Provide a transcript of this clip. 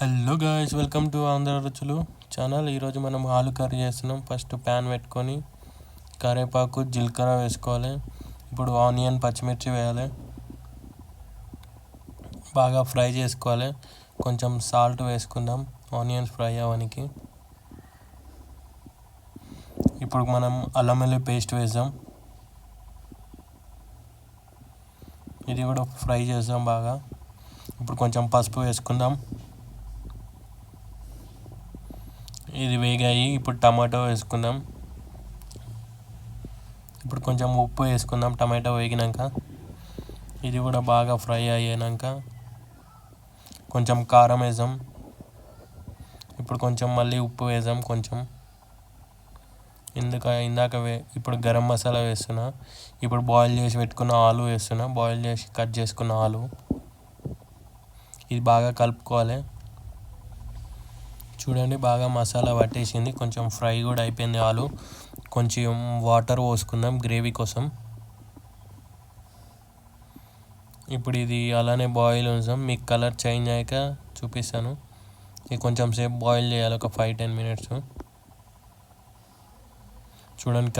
Hello guys, welcome to Andhra రుచులు channel. ఈరోజు మనం ఆలు కర్రీ చేస్తున్నాం. ఫస్ట్ ప్యాన్ పెట్టుకొని కరివేపాకు జీలకర్ర వేసుకోవాలి. ఇప్పుడు ఆనియన్ పచ్చిమిర్చి వేయాలి, బాగా ఫ్రై చేసుకోవాలి. కొంచెం సాల్ట్ వేసుకుందాం ఆనియన్స్ ఫ్రై అవ్వడానికి. ఇప్పుడు మనం అల్లం వెల్లుల్లి పేస్ట్ వేద్దాం, ఇది కూడా ఫ్రై చేద్దాం బాగా. ఇప్పుడు కొంచెం పసుపు వేసుకుందాం, ఇది వేగాయి. ఇప్పుడు టమాటో వేసుకుందాం. ఇప్పుడు కొంచెం ఉప్పు వేసుకుందాం టమాటో వేగినాక. ఇది కూడా బాగా ఫ్రై అయ్యాక కొంచెం కారం వేద్దాం. ఇప్పుడు కొంచెం మళ్ళీ ఉప్పు వేద్దాం కొంచెం. ఇప్పుడు గరం మసాలా వేస్తున్నా. ఇప్పుడు బాయిల్ చేసి పెట్టుకున్న ఆలు వేస్తున్నా, బాయిల్ చేసి కట్ చేసుకున్న ఆలు. ఇది బాగా కలుపుకోవాలి. చూడండి, బాగా మసాలా పట్టేసింది, కొంచెం ఫ్రై కూడా అయిపోయింది ఆలు. కొంచెం వాటర్ పోసుకుందాం గ్రేవీ కోసం. ఇప్పుడు ఇది అలానే బాయిల్ ఉంచాం. మీకు కలర్ చేంజ్ అయ్యాక చూపిస్తాను. ఇది కొంచెం సేపు బాయిల్ చేయాలి, ఒక 5-10 minutes. చూడండి.